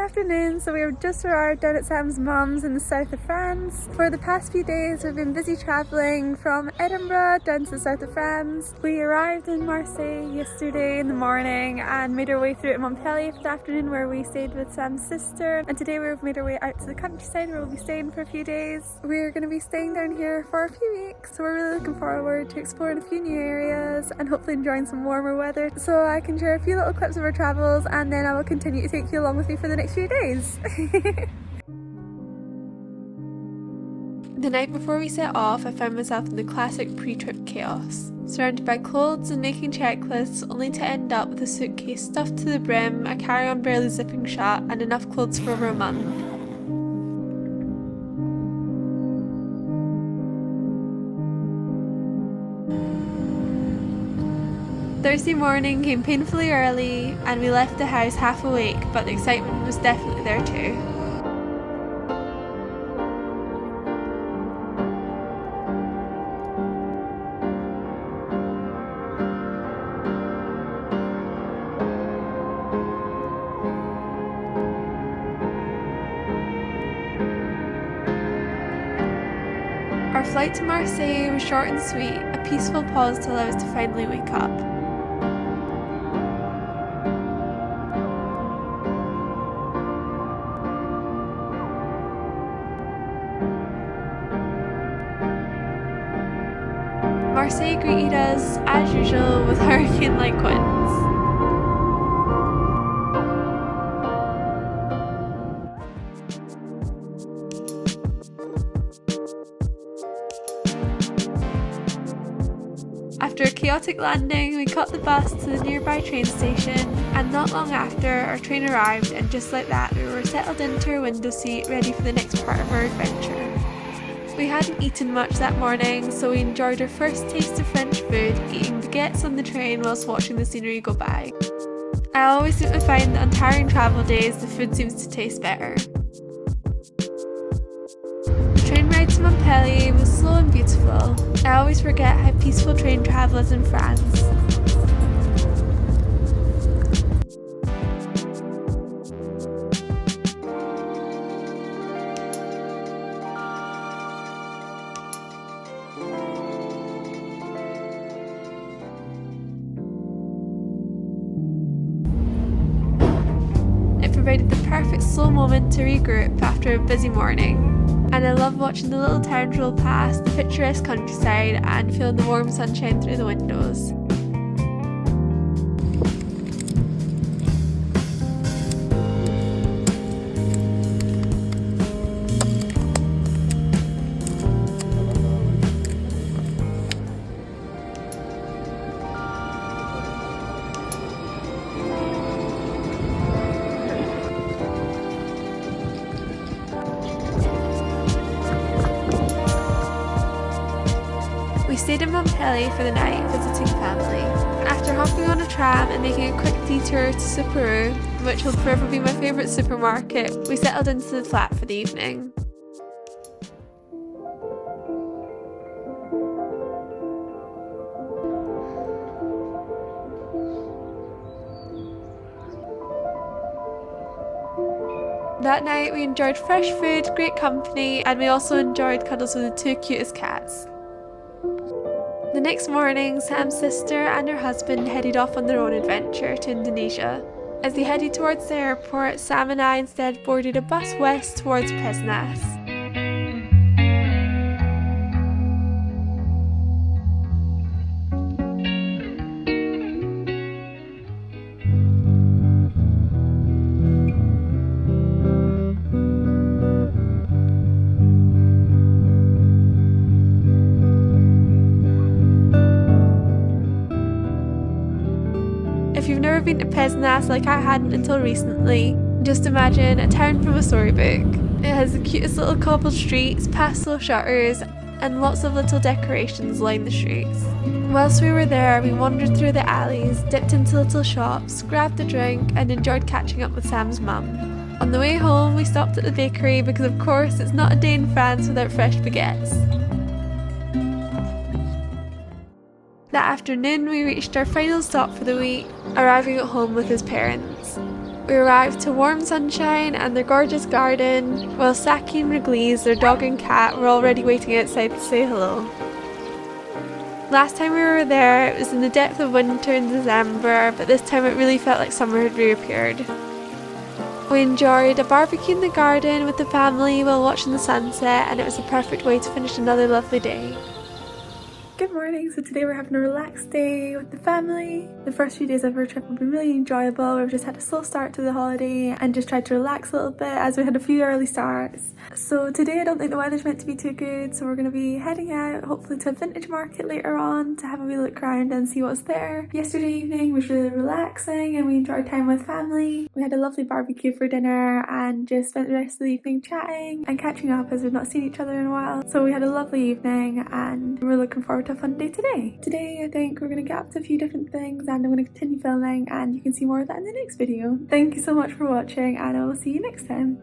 afternoon, so we have just arrived down at Sam's mum's in the south of France. For the past few days we've been busy travelling from Edinburgh down to the south of France. We arrived in Marseille yesterday in the morning and made our way through to Montpellier for the afternoon, where we stayed with Sam's sister, and today we've made our way out to the countryside where we'll be staying for a few days. We're going to be staying down here for a few weeks, so we're really looking forward to exploring a few new areas and hopefully enjoying some warmer weather, so I can share a few little clips of our travels and then I will continue to take you along with me for the next few days. The night before we set off, I found myself in the classic pre-trip chaos, surrounded by clothes and making checklists, only to end up with a suitcase stuffed to the brim, a carry-on barely zipping shut, and enough clothes for over a month. Thursday morning came painfully early and we left the house half awake, but the excitement was definitely there too. Our flight to Marseille was short and sweet, a peaceful pause to allow us to finally wake up. Marseille greeted us, as usual, with hurricane-like winds. After a chaotic landing, we caught the bus to the nearby train station, and not long after, our train arrived, and just like that, we were settled into our window seat, ready for the next part of our adventure. We hadn't eaten much that morning, so we enjoyed our first taste of French food, eating baguettes on the train whilst watching the scenery go by. I always seem to find that on tiring travel days, the food seems to taste better. The train ride to Montpellier was slow and beautiful. I always forget how peaceful train travel is in France. Provided the perfect slow moment to regroup after a busy morning, and I love watching the little towns roll past the picturesque countryside and feeling the warm sunshine through the windows. We stayed in Montpellier for the night, visiting family. After hopping on a tram and making a quick detour to Superu, which will forever be my favourite supermarket, we settled into the flat for the evening. That night we enjoyed fresh food, great company, and we also enjoyed cuddles with the two cutest cats. The next morning, Sam's sister and her husband headed off on their own adventure to Indonesia. As they headed towards the airport, Sam and I instead boarded a bus west towards Pézenas. If you've never been to Pézenas like I hadn't until recently, just imagine a town from a storybook. It has the cutest little cobbled streets, pastel shutters, and lots of little decorations line the streets. Whilst we were there, we wandered through the alleys, dipped into little shops, grabbed a drink, and enjoyed catching up with Sam's mum. On the way home, we stopped at the bakery because of course it's not a day in France without fresh baguettes. That afternoon we reached our final stop for the week, arriving at home with his parents. We arrived to warm sunshine and their gorgeous garden, while Saki and Wrigley's, their dog and cat, were already waiting outside to say hello. Last time we were there, it was in the depth of winter in December, but this time it really felt like summer had reappeared. We enjoyed a barbecue in the garden with the family while watching the sunset, and it was the perfect way to finish another lovely day. Good morning, so today we're having a relaxed day with the family. The first few days of our trip have been really enjoyable. We've just had a slow start to the holiday and just tried to relax a little bit as we had a few early starts. So today I don't think the weather's meant to be too good, so we're going to be heading out hopefully to a vintage market later on to have a wee look around and see what's there. Yesterday evening was really relaxing and we enjoyed time with family. We had a lovely barbecue for dinner and just spent the rest of the evening chatting and catching up as we've not seen each other in a while. So we had a lovely evening and we're looking forward to a fun day today. Today I think we're going to get up to a few different things and I'm going to continue filming, and you can see more of that in the next video. Thank you so much for watching and I will see you next time.